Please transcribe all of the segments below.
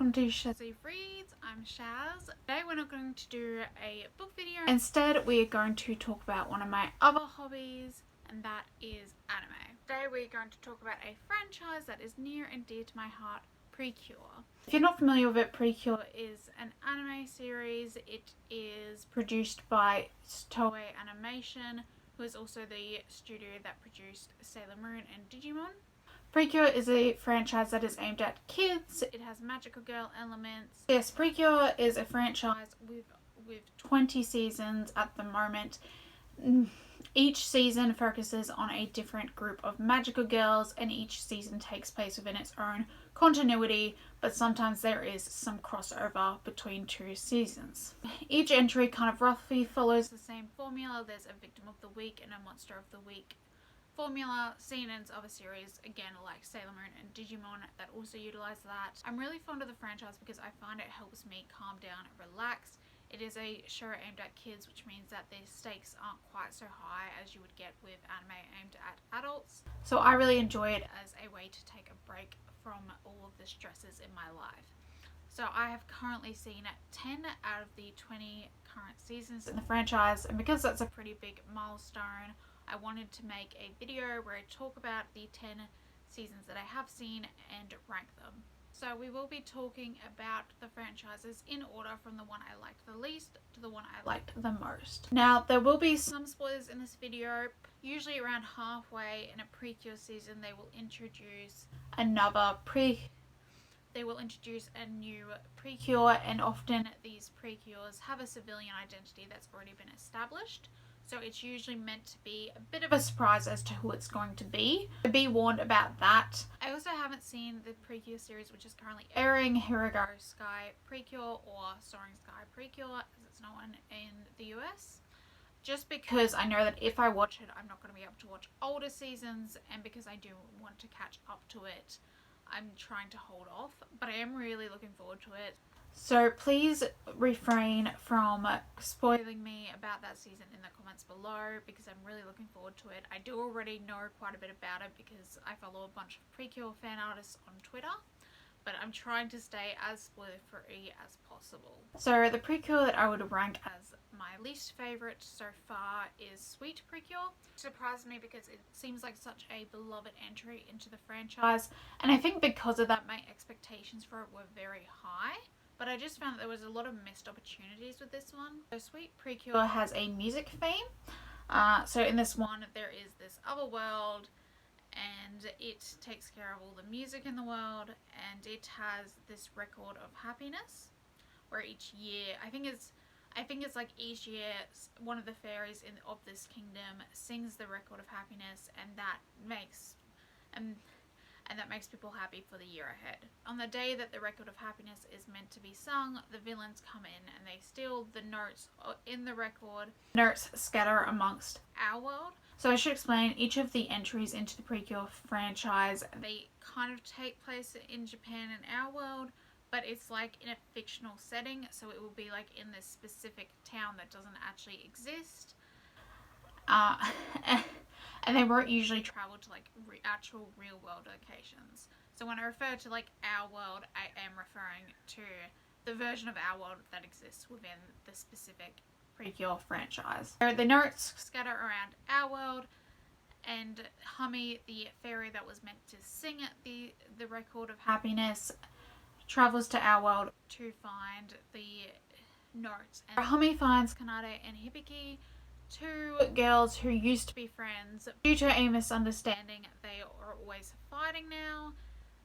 welcome to Shazzy Reads. I'm Shaz. Today we're not going to do a book video. Instead, we are going to talk about one of my other hobbies, and that is anime. Today we're going to talk about a franchise that is near and dear to my heart, Precure. If you're not familiar with it, Precure is an anime series. It is produced by Toei Animation, who is also the studio that produced Sailor Moon and Digimon. Precure is a franchise that is aimed at kids. It has magical girl elements. Yes, Precure is a franchise with 20 seasons at the moment. Each season focuses on a different group of magical girls, and each season takes place within its own continuity, but sometimes there is some crossover between two seasons. Each entry kind of roughly follows the same formula. There's a victim of the week and a monster of the week formula seen in other series, again like Sailor Moon and Digimon, that also utilize that. I'm really fond of the franchise because I find it helps me calm down and relax. It is a show aimed at kids, which means that the stakes aren't quite so high as you would get with anime aimed at adults. So I really enjoy it as a way to take a break from all of the stresses in my life. So I have currently seen 10 out of the 20 current seasons in the franchise, and because that's a pretty big milestone, I wanted to make a video where I talk about the 10 seasons that I have seen and rank them. So we will be talking about the franchises in order from the one I liked the least to the one I liked the most. Now, there will be some spoilers in this video. Usually around halfway in a Precure season, they will introduce a new Precure, and often these Precures have a civilian identity that's already been established. So it's usually meant to be a bit of a surprise as to who it's going to be. Be warned about that. I also haven't seen the Precure series, which is currently airing, Hirago Sky Precure, or Soaring Sky Precure as it's known in the US. Just because I know that if I watch it, I'm not going to be able to watch older seasons, and because I do want to catch up to it, I'm trying to hold off, but I am really looking forward to it. So please refrain from spoiling me about that season in the comments below, because I'm really looking forward to it. I do already know quite a bit about it because I follow a bunch of Precure fan artists on Twitter, but I'm trying to stay as spoiler free as possible. So the Precure that I would rank as my least favourite so far is Sweet Precure. It surprised me because it seems like such a beloved entry into the franchise, and I think because of that my expectations for it were very high. But I just found that there was a lot of missed opportunities with this one. So Sweet Precure has a music theme. So in this one there is this other world, and it takes care of all the music in the world, and it has this record of happiness where each year, I think it's like each year one of the fairies of this kingdom sings the record of happiness, and that makes people happy for the year ahead. On the day that the record of happiness is meant to be sung, the villains come in and they steal the notes in the record. Notes scatter amongst our world. So I should explain each of the entries into the Precure franchise. They kind of take place in Japan and our world, but it's like in a fictional setting, so it will be like in this specific town that doesn't actually exist. And they won't usually travel to like actual real world locations. So when I refer to like our world, I am referring to the version of our world that exists within the specific Precure franchise. So the notes scatter around our world, and Hummy, the fairy that was meant to sing the record of happiness, travels to our world to find the notes. And Hummy finds Kanade and Hibiki, two girls who used to be friends. Due to a misunderstanding, they are always fighting now,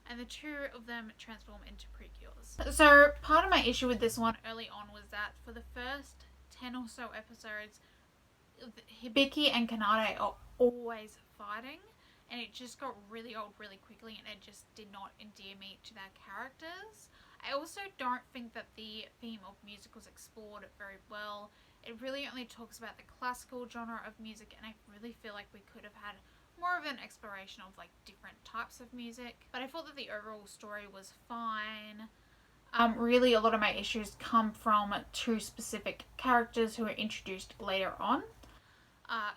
and the two of them transform into Precures. So part of my issue with this one early on was that for the first 10 or so episodes, Hibiki and Kanade are always fighting, and it just got really old really quickly, and it just did not endear me to their characters. I also don't think that the theme of music was explored very well. It really only talks about the classical genre of music, and I really feel like we could have had more of an exploration of like different types of music. But I thought that the overall story was fine. Really a lot of my issues come from two specific characters who are introduced later on.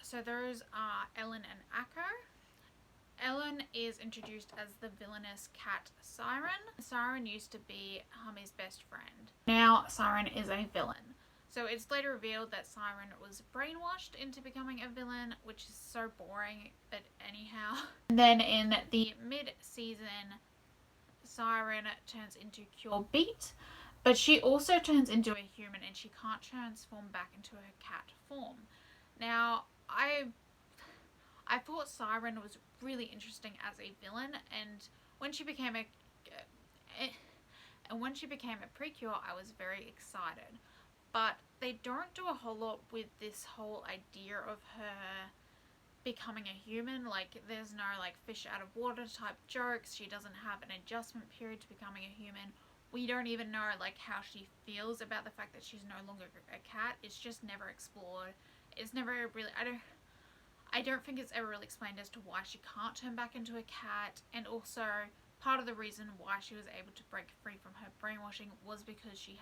So those are Ellen and Akko. Ellen is introduced as the villainous cat Siren. Siren used to be Hummy's best friend. Now Siren is a villain. So it's later revealed that Siren was brainwashed into becoming a villain, which is so boring, but anyhow. And then in the mid-season, Siren turns into Cure Beat, but she also turns into a human and she can't transform back into her cat form. Now, I thought Siren was really interesting as a villain, and when she became a Precure, I was very excited. But they don't do a whole lot with this whole idea of her becoming a human. Like, there's no like fish out of water type jokes. She doesn't have an adjustment period to becoming a human. We don't even know like how she feels about the fact that she's no longer a cat. It's just never explored. It's never really, I don't think it's ever really explained as to why she can't turn back into a cat. And also, part of the reason why she was able to break free from her brainwashing was because she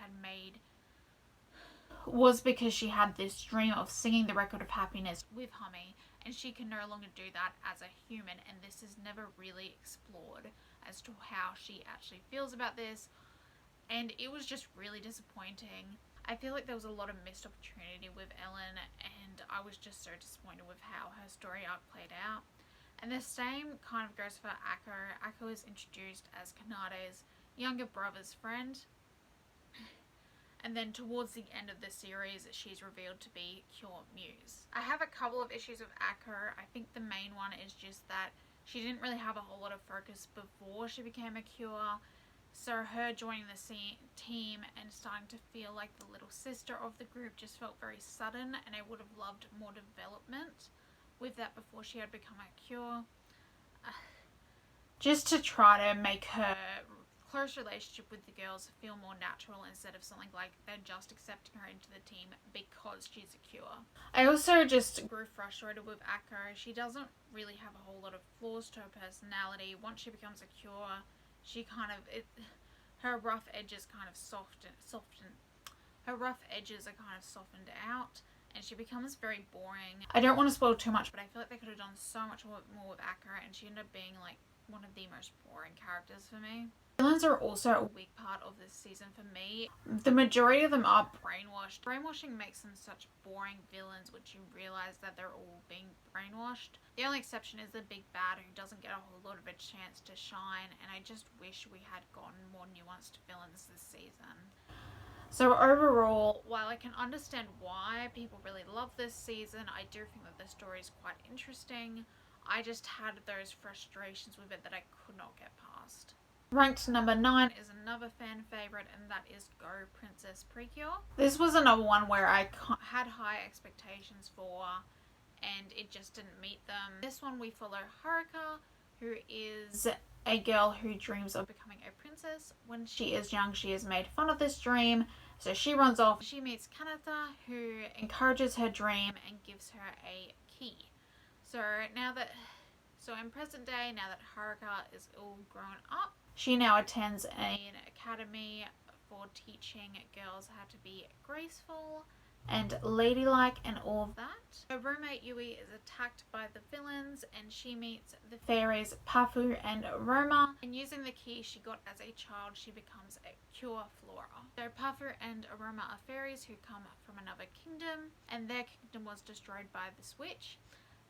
had this dream of singing the record of happiness with Hummy, and she can no longer do that as a human, and this is never really explored as to how she actually feels about this, and it was just really disappointing. I feel like there was a lot of missed opportunity with Ellen, and I was just so disappointed with how her story arc played out. And the same kind of goes for Akko. Akko is introduced as Kanade's younger brother's friend, and then towards the end of the series, she's revealed to be Cure Muse. I have a couple of issues with Akko. I think the main one is just that she didn't really have a whole lot of focus before she became a Cure. So her joining the team and starting to feel like the little sister of the group just felt very sudden, and I would have loved more development with that before she had become a Cure. Just to try to make her close relationship with the girls feel more natural instead of something like they're just accepting her into the team because she's a Cure. I also just grew frustrated with Akko. She doesn't really have a whole lot of flaws to her personality. Once she becomes a Cure, she her rough edges kind of soften. Her rough edges are kind of softened out, and she becomes very boring. I don't want to spoil too much, but I feel like they could have done so much more with Akko, and she ended up being like one of the most boring characters for me. Villains are also a weak part of this season for me. The majority of them are brainwashed. Brainwashing makes them such boring villains, which you realize that they're all being brainwashed. The only exception is the big bad, who doesn't get a whole lot of a chance to shine, and I just wish we had gotten more nuanced villains this season. So overall, while I can understand why people really love this season, I do think that the story is quite interesting. I just had those frustrations with it that I could not get past. Ranked number 9 is another fan favourite, and that is Go Princess Precure. This was another one where I had high expectations for, and it just didn't meet them. This one we follow Haruka, who is a girl who dreams of becoming a princess. When she is young, she is made fun of this dream, so she runs off. She meets Kanata, who encourages her dream and gives her a key. So in present day, now that Haruka is all grown up, she now attends an academy for teaching girls how to be graceful and ladylike and all of that. Her roommate Yui is attacked by the villains, and she meets the fairies Pafu and Aroma, and using the key she got as a child, she becomes a Cure Flora. So Pafu and Aroma are fairies who come from another kingdom, and their kingdom was destroyed by this witch.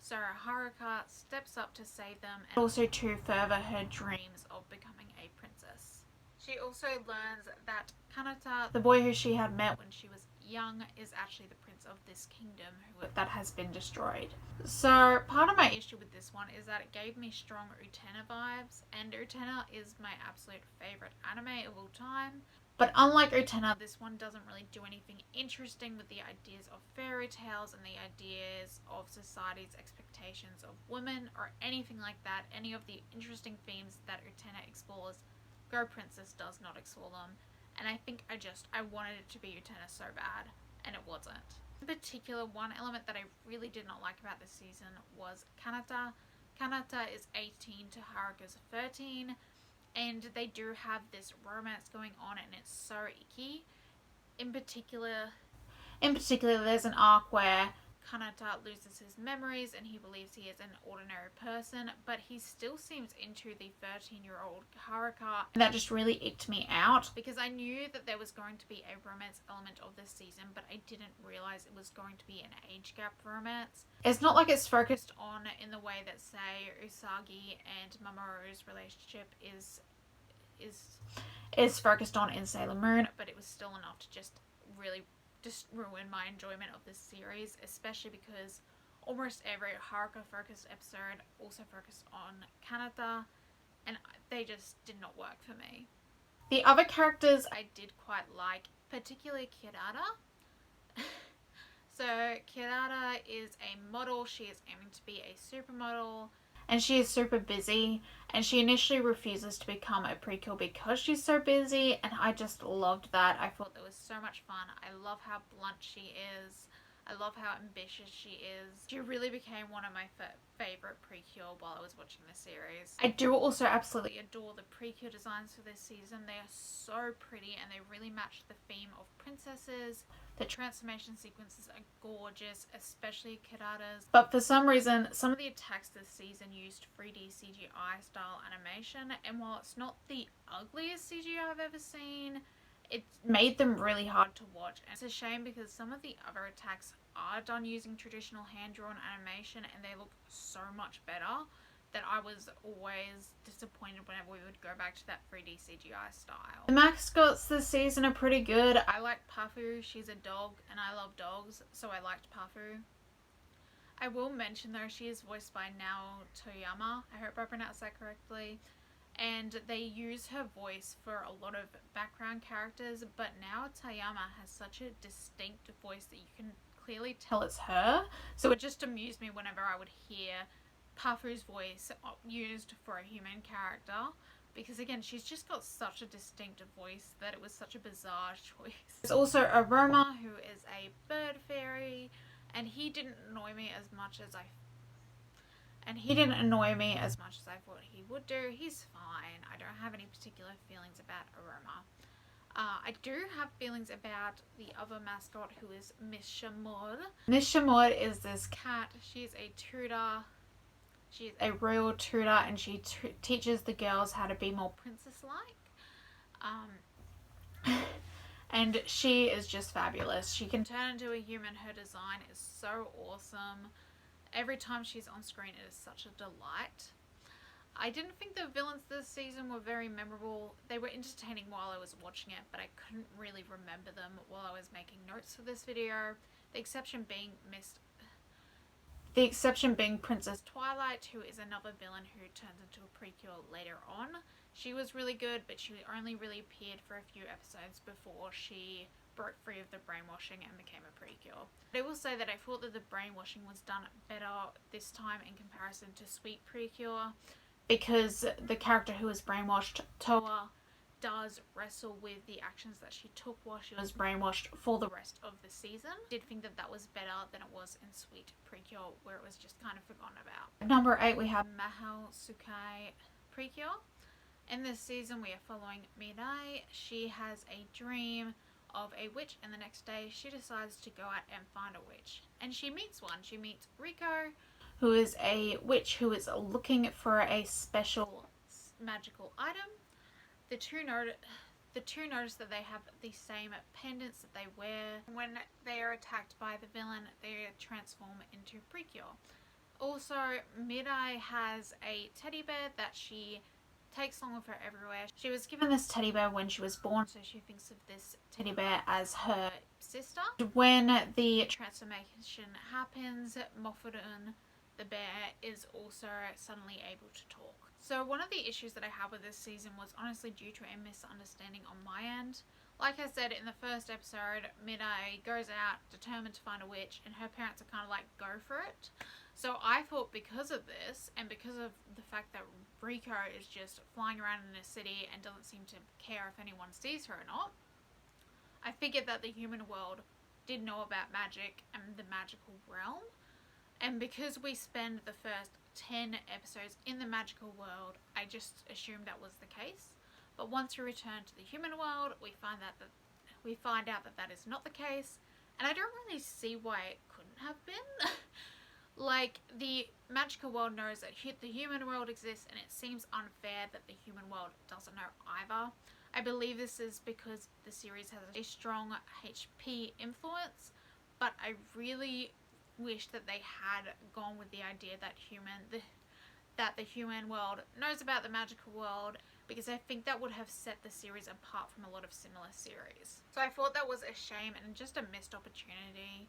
So Haruka steps up to save them, and also to further her dreams of becoming a princess. She also learns that Kanata, the boy who she had met when she was young, is actually the prince of this kingdom that has been destroyed. So part of my issue with this one is that it gave me strong Utena vibes, and Utena is my absolute favourite anime of all time. But unlike Utena, this one doesn't really do anything interesting with the ideas of fairy tales and the ideas of society's expectations of women or anything like that. Any of the interesting themes that Utena explores, Go Princess does not explore them. And I think I wanted it to be Utena so bad, and it wasn't. In particular, one element that I really did not like about this season was Kanata. Kanata is 18 to Haruka's 13. And they do have this romance going on, and it's so icky. In particular, there's an arc where Kanata loses his memories and he believes he is an ordinary person, but he still seems into the 13-year-old Haruka. And that just really icked me out because I knew that there was going to be a romance element of this season, but I didn't realize it was going to be an age gap romance. It's not like it's focused on in the way that, say, Usagi and Mamoru's relationship is focused on in Sailor Moon, but it was still enough to just really just ruin my enjoyment of this series, especially because almost every Haruka focused episode also focused on Kanata, and they just did not work for me. The other characters I did quite like, particularly Kirara. So Kirara is a model. She is aiming to be a supermodel, and she is super busy, and she initially refuses to become a Precure because she's so busy, and I just loved that. I thought that was so much fun. I love how blunt she is. I love how ambitious she is. She really became one of my favorite Precure while I was watching the series. I do also absolutely adore the Precure designs for this season. They are so pretty and they really match the theme of princesses. The transformation sequences are gorgeous, especially Kirara's. But for some reason, some of the attacks this season used 3D CGI style animation, and while it's not the ugliest CGI I've ever seen, it made them really hard to watch. And it's a shame because some of the other attacks are done using traditional hand-drawn animation and they look so much better that I was always disappointed whenever we would go back to that 3D CGI style. The mascots this season are pretty good. I like Pafu. She's a dog and I love dogs, so I liked Pafu. I will mention though, she is voiced by Nao Toyama. I hope I pronounced that correctly. And they use her voice for a lot of background characters, but now Toyama has such a distinct voice that you can clearly tell it's her. So it just amused me whenever I would hear Pafu's voice used for a human character, because again, she's just got such a distinctive voice that it was such a bizarre choice. There's also Aroma, who is a bird fairy, and he didn't annoy me as much as I thought he would do. He's fine. I don't have any particular feelings about Aroma. I do have feelings about the other mascot, who is Miss Shamor. Miss Shamor is this cat. She's a tutor. She's a royal tutor, and she teaches the girls how to be more princess-like. And she is just fabulous. She can turn into a human. Her design is so awesome. Every time she's on screen, it is such a delight. I didn't think the villains this season were very memorable. They were entertaining while I was watching it, but I couldn't really remember them while I was making notes for this video. The exception being Princess Twilight, who is another villain who turns into a Precure later on. She was really good, but she only really appeared for a few episodes before she broke free of the brainwashing and became a Precure. I will say that I thought that the brainwashing was done better this time in comparison to Sweet Precure, because the character who was brainwashed, Toa, does wrestle with the actions that she took while she was brainwashed for the rest of the season. I did think that that was better than it was in Sweet Precure, where it was just kind of forgotten about. Number 8, we have Mahou Tsukai Precure. In this season, we are following Mirai. She has a dream of a witch, and the next day she decides to go out and find a witch. And she meets one. She meets Riko, who is a witch who is looking for a special magical item. The two notice that they have the same pendants that they wear. When they are attacked by the villain, they transform into Precure. Also, Mirai has a teddy bear that she takes along with her everywhere. She was given this teddy bear when she was born, so she thinks of this teddy bear as her sister. When the transformation happens, Mofurun, the bear, is also suddenly able to talk. So one of the issues that I had with this season was honestly due to a misunderstanding on my end. Like I said in the first episode, Mirai goes out determined to find a witch, and her parents are kind of like, go for it. So I thought because of this, and because of the fact that Riko is just flying around in a city and doesn't seem to care if anyone sees her or not, I figured that the human world did know about magic and the magical realm. And because we spend the first 10 episodes in the magical world, I just assumed that was the case. But once we return to the human world, we find out that that is not the case, and I don't really see why it couldn't have been. Like, the magical world knows that the human world exists, and it seems unfair that the human world doesn't know either. I believe this is because the series has a strong HP influence, but I really wish that they had gone with the idea that the human world knows about the magical world, because I think that would have set the series apart from a lot of similar series. So I thought that was a shame and just a missed opportunity.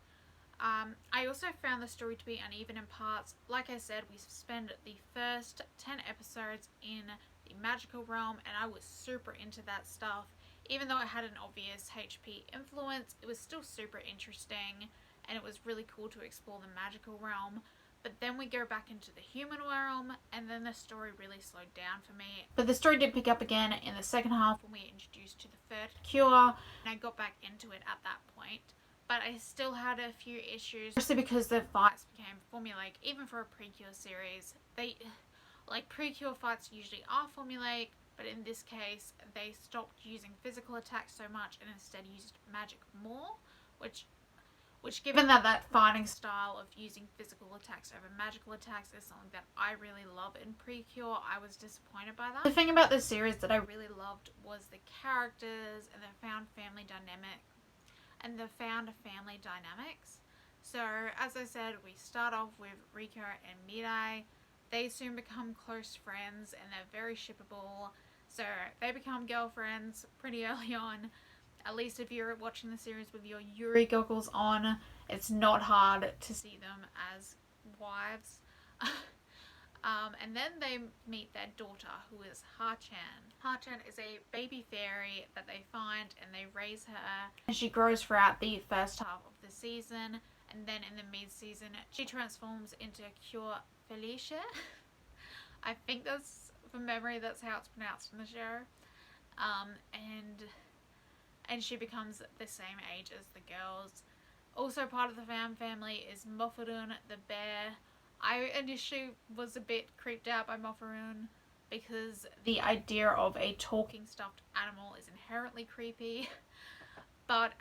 I also found the story to be uneven in parts. Like I said, we spent the first 10 episodes in the magical realm, and I was super into that stuff. Even though it had an obvious HP influence, it was still super interesting, and it was really cool to explore the magical realm. But then we go back into the human realm, and then the story really slowed down for me. But the story did pick up again in the second half when we introduced to the third cure, and I got back into it at that point. But I still had a few issues, mostly because the fights became formulaic. Even for a Precure series, Precure fights usually are formulaic, but in this case, they stopped using physical attacks so much and instead used magic more, which given that fighting style of using physical attacks over magical attacks is something that I really love in Precure, I was disappointed by that. The thing about this series that I really loved was the characters and the found family dynamics. So, as I said, we start off with Riko and Mirai. They soon become close friends and they're very shippable. So, they become girlfriends pretty early on. At least if you're watching the series with your Yuri goggles on, it's not hard to see them as wives. And then they meet their daughter, who is Ha-chan. Ha-chan is a baby fairy that they find, and they raise her. And she grows throughout the first half of the season, and then in the mid-season, she transforms into Cure Felicia. I think that's, from memory, that's how it's pronounced in the show. And she becomes the same age as the girls. Also part of the fan family is Mofurun the bear. I initially was a bit creeped out by Mofurun because the idea of a talking stuffed animal is inherently creepy. But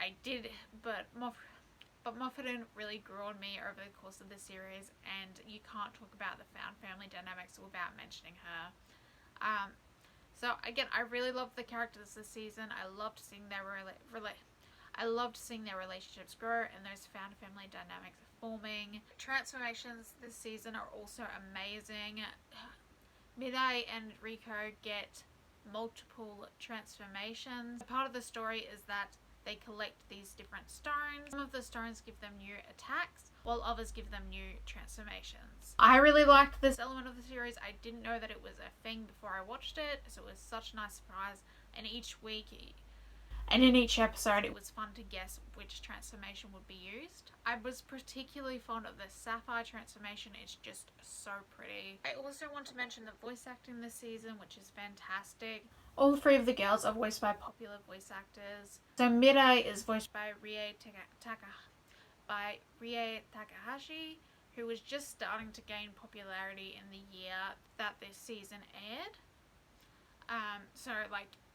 Mofurun really grew on me over the course of the series, and you can't talk about the found family dynamics without mentioning her. So again, I really loved the characters this season. I loved seeing their relationships grow and those found family dynamics forming. Transformations this season are also amazing. Midai and Riko get multiple transformations. Part of the story is that they collect these different stones. Some of the stones give them new attacks, while others give them new transformations. I really liked this element of the series. I didn't know that it was a thing before I watched it, so it was such a nice surprise. And each week, and in each episode, it was fun to guess which transformation would be used. I was particularly fond of the Sapphire transformation. It's just so pretty. I also want to mention the voice acting this season, which is fantastic. All three of the girls are voiced by popular voice actors. So Mirai is voiced by Rie Takahashi, who was just starting to gain popularity in the year that this season aired.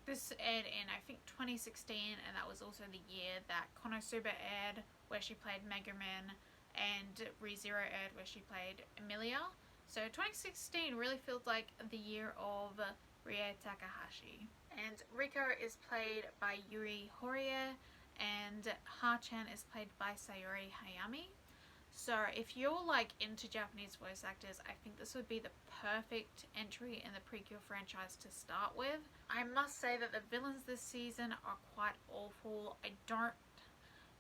This aired in, I think, 2016, and that was also the year that Konosuba aired, where she played Megumin, and ReZero aired, where she played Emilia. So 2016 really feels like the year of Rie Takahashi. And Riko is played by Yuri Horie, and Ha-chan is played by Sayori Hayami. So if you're into Japanese voice actors, I think this would be the perfect entry in the Precure franchise to start with. I must say that the villains this season are quite awful.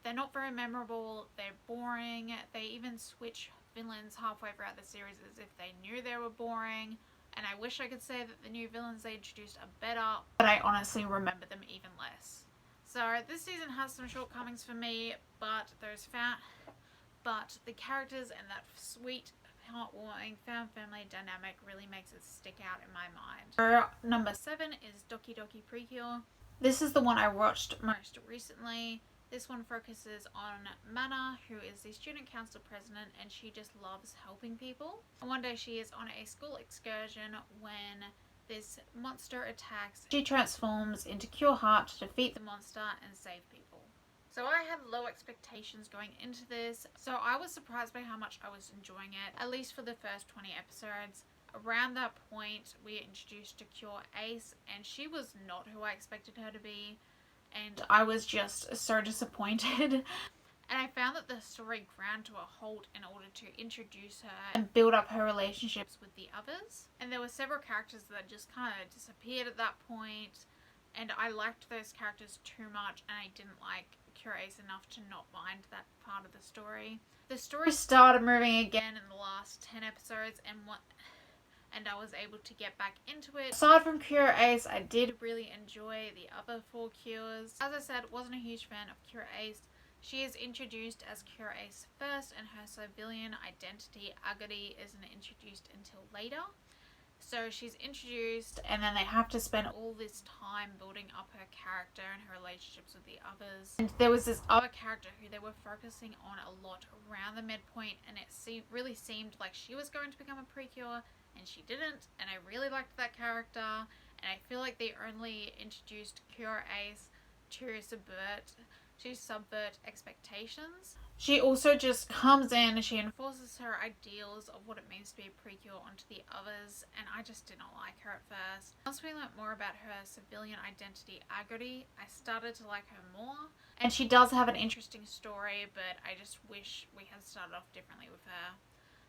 They're not very memorable, they're boring. They even switch villains halfway throughout the series as if they knew they were boring. And I wish I could say that the new villains they introduced are better, but I honestly remember them even less. So this season has some shortcomings for me, but the characters and that sweet, heartwarming found family dynamic really makes it stick out in my mind. So number 7 is Doki Doki Precure. This is the one I watched most recently. This one focuses on Mana, who is the student council president, and she just loves helping people. And one day she is on a school excursion when this monster attacks. She transforms into Cure Heart to defeat the monster and save people. So I had low expectations going into this, so I was surprised by how much I was enjoying it, at least for the first 20 episodes. Around that point, we introduced Precure Ace, and she was not who I expected her to be, and I was just so disappointed. And I found that the story ground to a halt in order to introduce her and build up her relationships with the others. And there were several characters that just kind of disappeared at that point, and I liked those characters too much, and I didn't like Precure Ace enough to not mind that part of the story. The story started moving again in the last 10 episodes, and I was able to get back into it. Aside from Precure Ace, I did really enjoy the other 4 cures. As I said, wasn't a huge fan of Precure Ace. She is introduced as Precure Ace first, and her civilian identity, Agony, isn't introduced until later. So she's introduced, and then they have to spend all this time building up her character and her relationships with the others. And there was this other character who they were focusing on a lot around the midpoint, and it really seemed like she was going to become a Precure, and she didn't, and I really liked that character, and I feel like they only introduced Precure Ace to subvert expectations. She also just comes in, she enforces her ideals of what it means to be a Precure onto the others, and I just did not like her at first. Once we learnt more about her civilian identity, Agony, I started to like her more, and she does have an interesting story, but I just wish we had started off differently with her.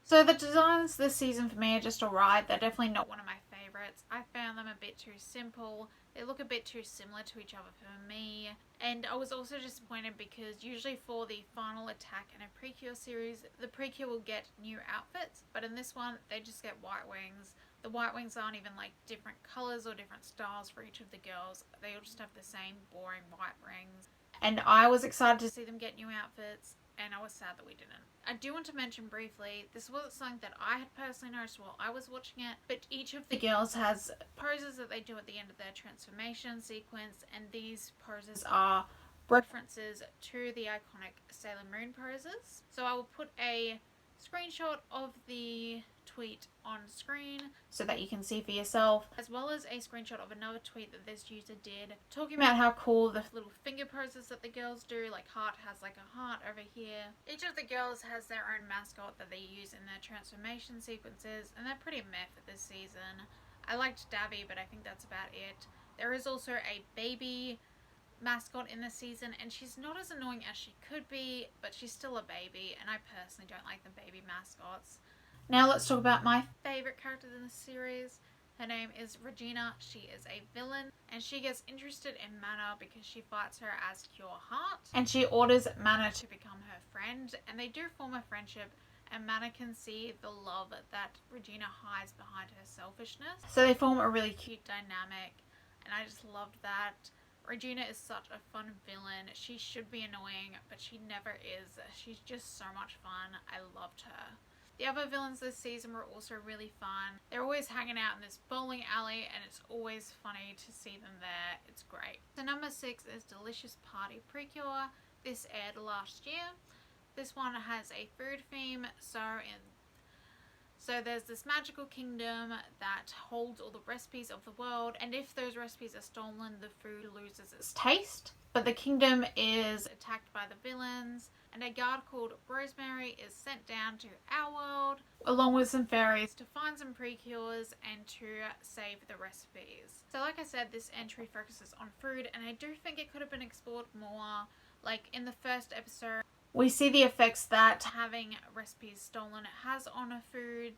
So the designs this season for me are just alright. They're definitely not one of my favourites. I found them a bit too simple. They look a bit too similar to each other for me. And I was also disappointed because usually for the final attack in a Precure series, the Precure will get new outfits. But in this one, they just get white wings. The white wings aren't even like different colours or different styles for each of the girls. They all just have the same boring white rings. And I was excited to see them get new outfits, and I was sad that we didn't. I do want to mention briefly, this wasn't something that I had personally noticed while I was watching it, but each of the girls has poses that they do at the end of their transformation sequence, and these poses are references to the iconic Sailor Moon poses. So I will put a screenshot of the tweet on screen so that you can see for yourself, as well as a screenshot of another tweet that this user did talking about how cool the little finger poses that the girls do, like Heart has like a heart over here. Each of the girls has their own mascot that they use in their transformation sequences, and they're pretty meh for this season. I liked Davy, but I think that's about it. There is also a baby mascot in this season, and she's not as annoying as she could be, but she's still a baby, and I personally don't like the baby mascots. Now let's talk about my favourite character in this series. Her name is Regina. She is a villain, and she gets interested in Mana because she fights her as Pure Heart, and she orders Mana to become her friend, and they do form a friendship, and Mana can see the love that Regina hides behind her selfishness. So they form a really cute dynamic, and I just loved that. Regina is such a fun villain. She should be annoying, but she never is. She's just so much fun. I loved her. The other villains this season were also really fun. They're always hanging out in this bowling alley, and it's always funny to see them there. It's great. So number 6 is Delicious Party Precure. This aired last year. This one has a food theme. So there's this magical kingdom that holds all the recipes of the world, and if those recipes are stolen, the food loses its taste. But the kingdom is attacked by the villains, and a guard called Rosemary is sent down to our world, along with some fairies, to find some precures and to save the recipes. So like I said, this entry focuses on food, and I do think it could have been explored more. Like in the first episode, we see the effects that having recipes stolen has on food,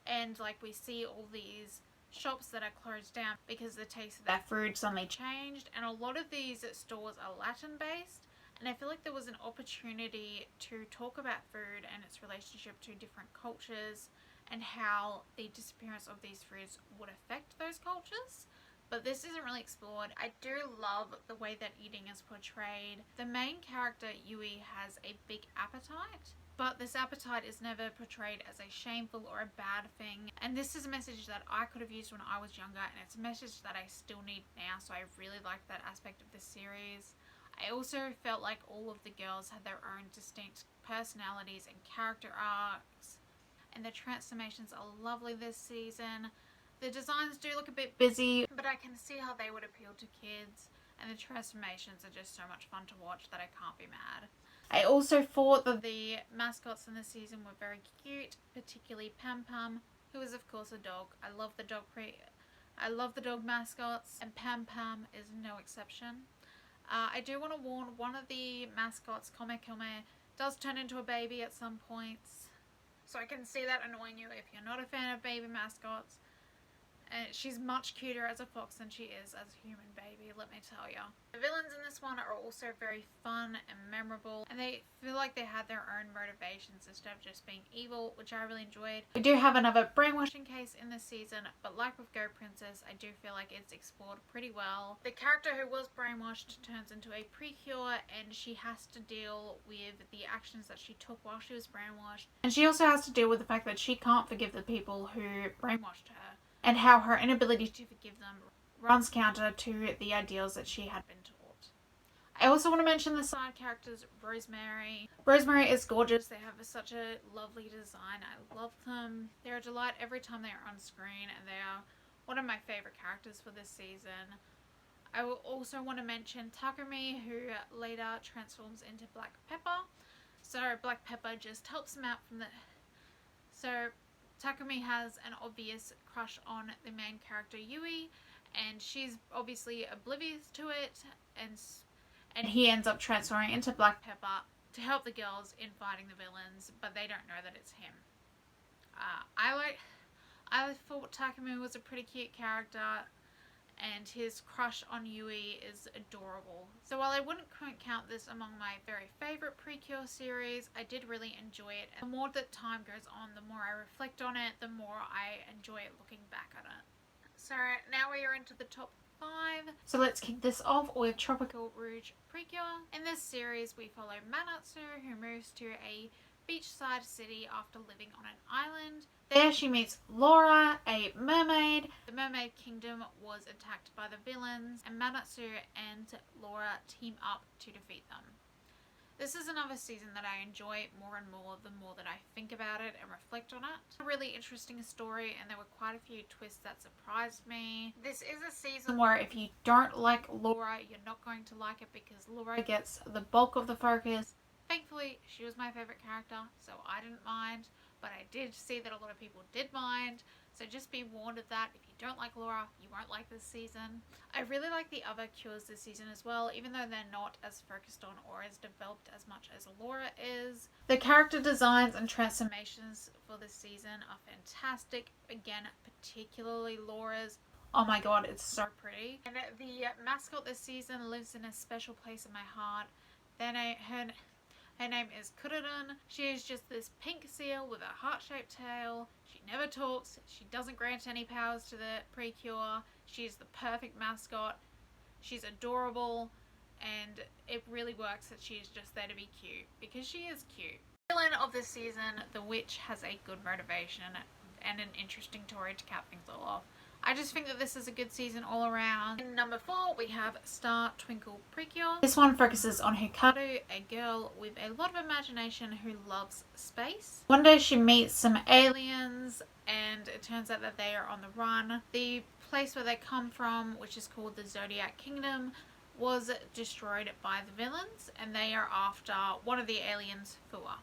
and like we see all these shops that are closed down because the taste of their food suddenly changed, and a lot of these stores are Latin based, and I feel like there was an opportunity to talk about food and its relationship to different cultures and how the disappearance of these foods would affect those cultures. But this isn't really explored. I do love the way that eating is portrayed. The main character, Yui, has a big appetite, but this appetite is never portrayed as a shameful or a bad thing. And this is a message that I could have used when I was younger, and it's a message that I still need now, so I really like that aspect of the series. I also felt like all of the girls had their own distinct personalities and character arcs, and the transformations are lovely this season. The designs do look a bit busy, but I can see how they would appeal to kids. and the transformations are just so much fun to watch that I can't be mad. I also thought that the mascots in this season were very cute, particularly Pam Pam, who is of course a dog. I love the dog mascots, and Pam Pam is no exception. I do want to warn, one of the mascots, Kome Kome, does turn into a baby at some points. So I can see that annoying you if you're not a fan of baby mascots. She's much cuter as a fox than she is as a human baby, let me tell ya. The villains in this one are also very fun and memorable, and they feel like they had their own motivations instead of just being evil, which I really enjoyed. We do have another brainwashing case in this season, but like with Go Princess, I do feel like it's explored pretty well. The character who was brainwashed turns into a Precure, and she has to deal with the actions that she took while she was brainwashed. And she also has to deal with the fact that she can't forgive the people who brainwashed her, and how her inability to forgive them runs counter to the ideals that she had been taught. I also want to mention the side characters, Rosemary. Rosemary is gorgeous. They have such a lovely design. I love them. They're a delight every time they are on screen, and they are one of my favorite characters for this season. I will also want to mention Takumi, who later transforms into Black Pepper. So Black Pepper just helps him out from the... So Takumi has an obvious crush on the main character Yui, and she's obviously oblivious to it, and he ends up transforming into Black Pepper to help the girls in fighting the villains, but they don't know that it's him. I thought Takumi was a pretty cute character, and his crush on Yui is adorable. So while I wouldn't count this among my very favourite Precure series, I did really enjoy it. And the more that time goes on, the more I reflect on it, the more I enjoy it looking back at it. So now we are into the top 5. So let's kick this off with Tropical Rouge Precure. In this series, we follow Manatsu, who moves to a beachside city after living on an island. There she meets Laura, a mermaid. The mermaid kingdom was attacked by the villains, and Manatsu and Laura team up to defeat them. This is another season that I enjoy more and more the more that I think about it and reflect on it. A really interesting story, and there were quite a few twists that surprised me. This is a season where if you don't like Laura, you're not going to like it because Laura gets the bulk of the focus. Thankfully, she was my favourite character, so I didn't mind, but I did see that a lot of people did mind, so just be warned of that. If you don't like Laura, you won't like this season. I really like the other cures this season as well, even though they're not as focused on or as developed as much as Laura is. The character designs and transformations for this season are fantastic. Again, particularly Laura's. Oh my god, it's so pretty. And the mascot this season lives in a special place in my heart. Her name is Kurudun. She is just this pink seal with a heart-shaped tail. She never talks. She doesn't grant any powers to the Precure. She's the perfect mascot. She's adorable, and it really works that she is just there to be cute, because she is cute. The villain of this season, the witch, has a good motivation and an interesting story to cap things all off. I just think that this is a good season all around. In number 4, we have Star Twinkle Precure. This one focuses on Hugtto, a girl with a lot of imagination who loves space. One day she meets some aliens, and it turns out that they are on the run. The place where they come from, which is called the Zodiac Kingdom, was destroyed by the villains, and they are after one of the aliens, Fua.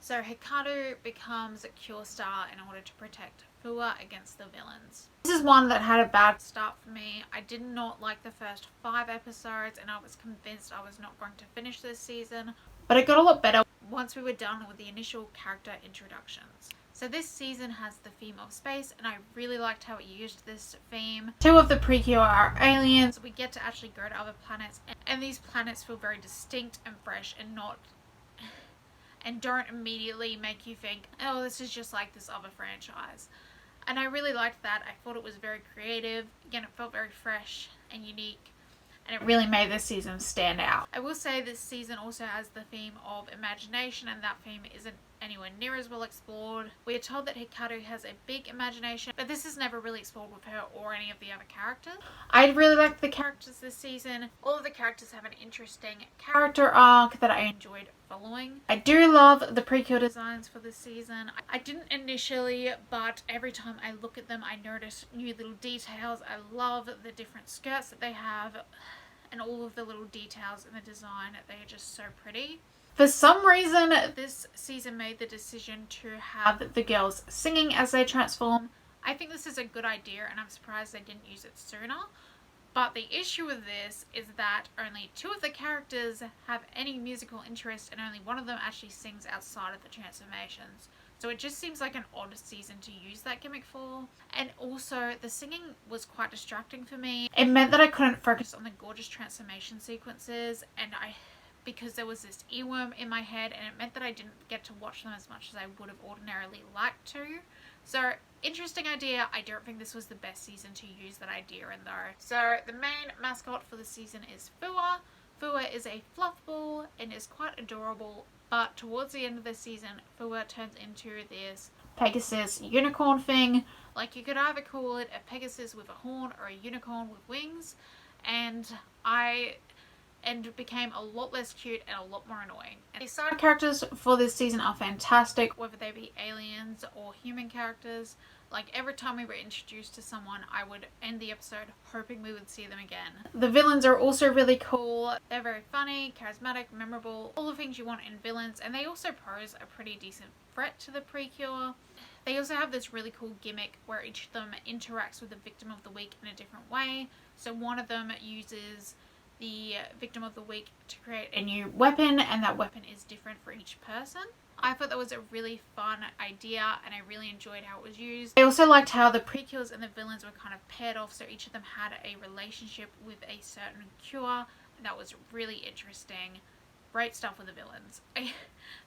So Hugtto becomes a Cure Star in order to protect Fua against the villains. This is one that had a bad start for me. I did not like the first 5 episodes, and I was convinced I was not going to finish this season, but it got a lot better once we were done with the initial character introductions. So this season has the theme of space, and I really liked how it used this theme. 2 of the Precure are aliens. We get to actually go to other planets, and these planets feel very distinct and fresh, and don't immediately make you think, oh, this is just like this other franchise. And I really liked that. I thought it was very creative. Again, it felt very fresh and unique, and it really made this season stand out. I will say this season also has the theme of imagination, and that theme isn't anywhere near as well explored. We are told that Hugtto has a big imagination, but this is never really explored with her or any of the other characters. I really liked the characters this season. All of the characters have an interesting character arc that I enjoyed following. I do love the Precure designs for this season. I didn't initially, but every time I look at them, I notice new little details. I love the different skirts that they have, and all of the little details in the design, they are just so pretty. For some reason, this season made the decision to have the girls singing as they transform. I think this is a good idea, and I'm surprised they didn't use it sooner. But the issue with this is that only 2 of the characters have any musical interest, and only one of them actually sings outside of the transformations. So it just seems like an odd season to use that gimmick for. And also, the singing was quite distracting for me. It meant that I couldn't focus on the gorgeous transformation sequences, and because there was this earworm in my head, and it meant that I didn't get to watch them as much as I would have ordinarily liked to. So, interesting idea. I don't think this was the best season to use that idea in though. So, the main mascot for the season is Fua. Fua is a fluff ball and is quite adorable, but towards the end of the season, Fua turns into this Pegasus unicorn thing. Like, you could either call it a Pegasus with a horn or a unicorn with wings, and became a lot less cute and a lot more annoying. And the side characters for this season are fantastic, whether they be aliens or human characters. Like, every time we were introduced to someone, I would end the episode hoping we would see them again. The villains are also really cool. They're very funny, charismatic, memorable, all the things you want in villains, and they also pose a pretty decent threat to the Precure. They also have this really cool gimmick where each of them interacts with the victim of the week in a different way. So one of them uses the victim of the week to create a new weapon, and that weapon is different for each person. I thought that was a really fun idea, and I really enjoyed how it was used. I also liked how the Precures and the villains were kind of paired off, so each of them had a relationship with a certain cure, and that was really interesting. Great stuff with the villains.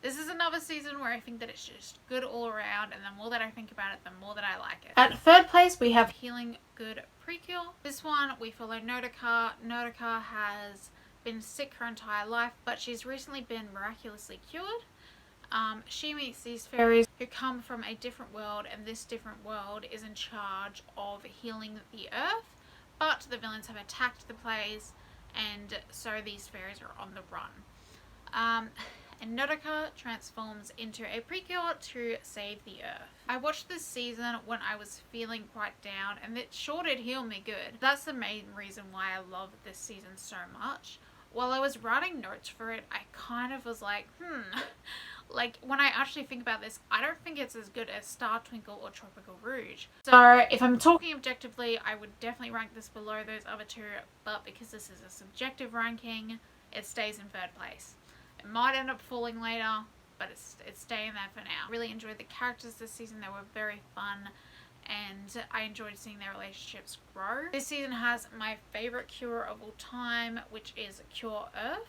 This is another season where I think that it's just good all around, and the more that I think about it, the more that I like it. At third place, we have Healing Good Precure. This one, we follow Nodoka. Nodoka has been sick her entire life, but she's recently been miraculously cured. She meets these fairies who come from a different world, and this different world is in charge of healing the earth, but the villains have attacked the place, and so these fairies are on the run. And Nodoka transforms into a Precure to save the earth. I watched this season when I was feeling quite down, and it sure did heal me good. That's the main reason why I love this season so much. While I was writing notes for it, I kind of was like, like, when I actually think about this, I don't think it's as good as Star Twinkle or Tropical Rouge. So if I'm talking objectively, I would definitely rank this below those other 2, but because this is a subjective ranking, it stays in third place. It might end up falling later, but it's staying there for now. I really enjoyed the characters this season. They were very fun, and I enjoyed seeing their relationships grow. This season has my favorite cure of all time, which is Cure Earth.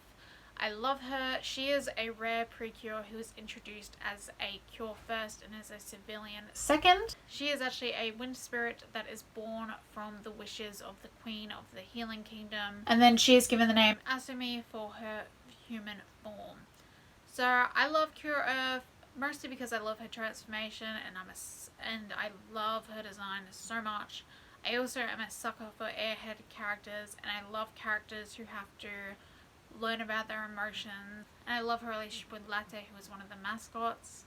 I love her. She is a rare Precure who is introduced as a cure first and as a civilian second. She is actually a wind spirit that is born from the wishes of the Queen of the Healing Kingdom, and then she is given the name Asumi for her human form. So I love Cure Earth mostly because I love her transformation, and I love her design so much. I also am a sucker for airhead characters, and I love characters who have to learn about their emotions, and I love her relationship with Latte, who is one of the mascots.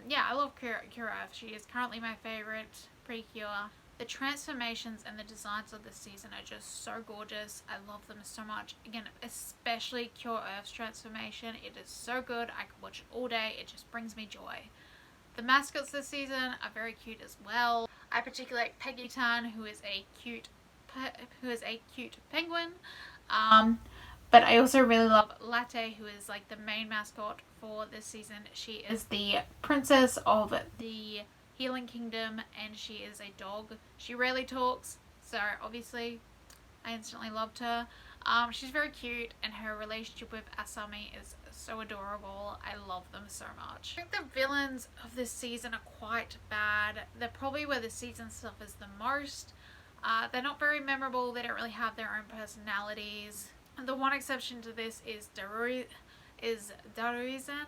Yeah, I love Cure Earth. She is currently my favorite Precure. The transformations and the designs of this season are just so gorgeous. I love them so much. Again, especially Cure Earth's transformation. It is so good. I could watch it all day. It just brings me joy. The mascots this season are very cute as well. I particularly like Peggy-tan, who is a cute penguin. But I also really love Latte, who is like the main mascot for this season. She is the princess of the Healing Kingdom, and she is a dog. She rarely talks, so obviously I instantly loved her. She's very cute, and her relationship with Asami is so adorable. I love them so much. I think the villains of this season are quite bad. They're probably where the season suffers the most. They're not very memorable. They don't really have their own personalities. The one exception to this is Daruizen,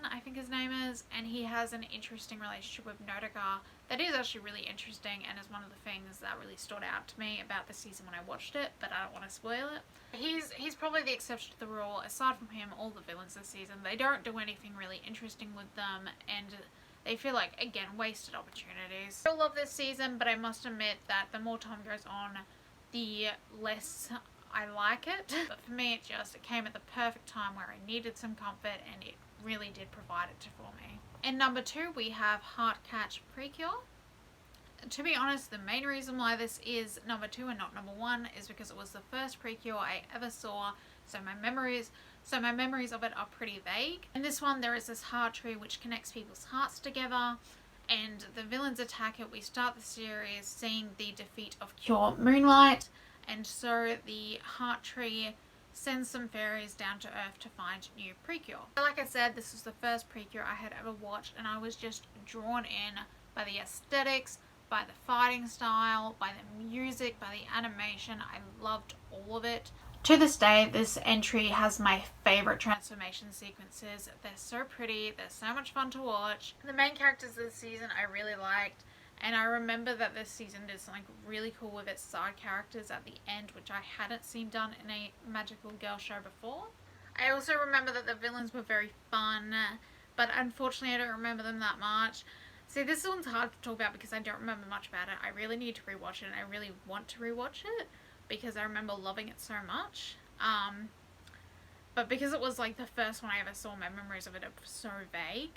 I think his name is, and he has an interesting relationship with Nodoka that is actually really interesting, and is one of the things that really stood out to me about the season when I watched it, but I don't want to spoil it. He's probably the exception to the rule. Aside from him, all the villains this season, they don't do anything really interesting with them, and they feel like, again, wasted opportunities. I love this season, but I must admit that the more time goes on, the less I like it, but for me it came at the perfect time where I needed some comfort, and it really did provide it for me. In number 2 we have Heartcatch Precure. To be honest, the main reason why this is number 2 and not number 1 is because it was the first Precure I ever saw, so my memories of it are pretty vague. In this one there is this heart tree which connects people's hearts together, and the villains attack it. We start the series seeing the defeat of Cure Moonlight, and so the heart tree sends some fairies down to Earth to find new Precure. Like I said, this was the first Precure I had ever watched, and I was just drawn in by the aesthetics, by the fighting style, by the music, by the animation. I loved all of it. To this day, this entry has my favorite transformation sequences. They're so pretty, they're so much fun to watch. The main characters this season I really liked, and I remember that this season did something really cool with its side characters at the end, which I hadn't seen done in a magical girl show before. I also remember that the villains were very fun, but unfortunately I don't remember them that much. See, this one's hard to talk about because I don't remember much about it. I really need to rewatch it, and I really want to rewatch it because I remember loving it so much. But because it was like the first one I ever saw, my memories of it are so vague.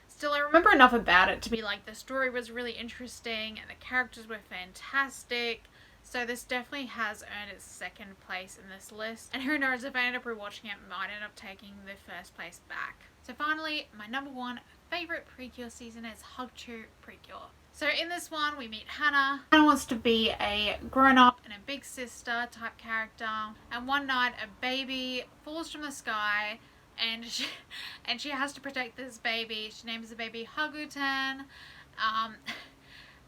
Still, I remember enough about it to be like, the story was really interesting and the characters were fantastic. So this definitely has earned its second place in this list. And who knows, if I end up rewatching it, it might end up taking the first place back. So finally, my number 1 favorite Precure season is Hugtto Precure. So in this one, we meet Hannah. Hannah wants to be a grown-up and a big sister type character. And one night, a baby falls from the sky, and she has to protect this baby. She names the baby Hugtto,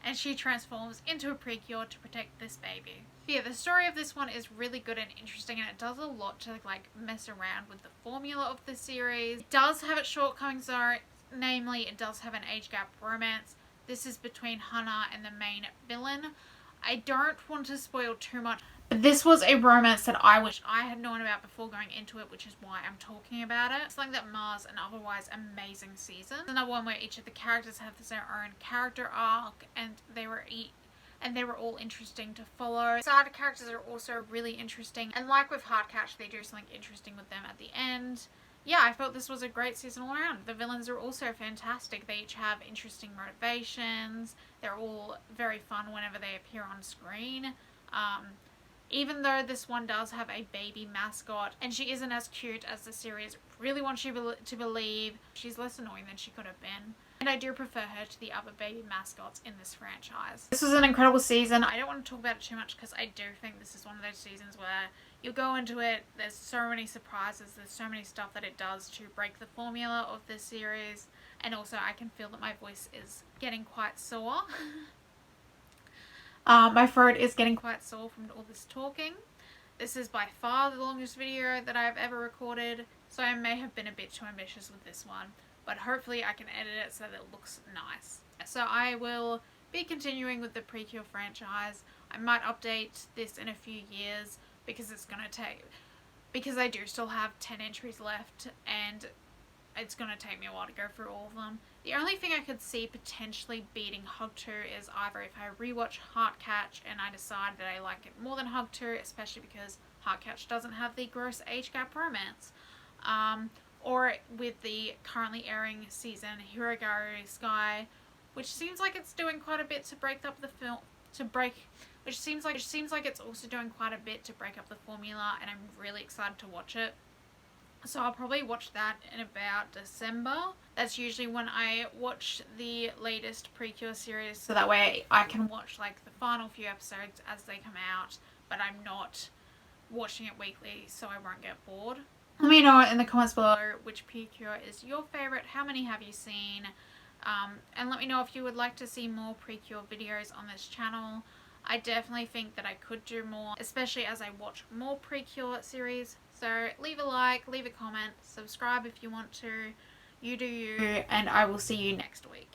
and she transforms into a Precure to protect this baby. Yeah, the story of this one is really good and interesting, and it does a lot to like mess around with the formula of the series. It does have its shortcomings though, namely it does have an age gap romance. This is between Hannah and the main villain. I don't want to spoil too much, but this was a romance that I wish I had known about before going into it, which is why I'm talking about it. It's like that mars an otherwise amazing season. Another one where each of the characters have their own character arc, and they were all interesting to follow. Side characters are also really interesting, and like with Heartcatch, they do something interesting with them at the end. Yeah, I felt this was a great season all around. The villains are also fantastic. They each have interesting motivations. They're all very fun whenever they appear on screen. Even though this one does have a baby mascot, and she isn't as cute as the series really wants you to believe, she's less annoying than she could have been. And I do prefer her to the other baby mascots in this franchise. This was an incredible season. I don't want to talk about it too much because I do think this is one of those seasons where you go into it, there's so many surprises, there's so many stuff that it does to break the formula of this series. And also I can feel that my voice is getting quite sore. My throat is getting quite sore from all this talking. This is by far the longest video that I've ever recorded, so I may have been a bit too ambitious with this one, but hopefully I can edit it so that it looks nice. So I will be continuing with the Precure franchise. I might update this in a few years because I do still have 10 entries left, and it's going to take me a while to go through all of them. The only thing I could see potentially beating Hugtto is either if I rewatch Heartcatch and I decide that I like it more than Hugtto, especially because Heartcatch doesn't have the gross age gap romance, or with the currently airing season Hirogare Sky, which seems like it's doing quite a bit to break up the film, which seems like it's also doing quite a bit to break up the formula, and I'm really excited to watch it. So I'll probably watch that in about December. That's usually when I watch the latest Precure series, so that way I can watch like the final few episodes as they come out, but I'm not watching it weekly so I won't get bored. Let me know in the comments below which Precure is your favourite, how many have you seen, and let me know if you would like to see more Precure videos on this channel. I definitely think that I could do more, especially as I watch more Precure series. So leave a like, leave a comment, subscribe if you want to. You do you, and I will see you next week.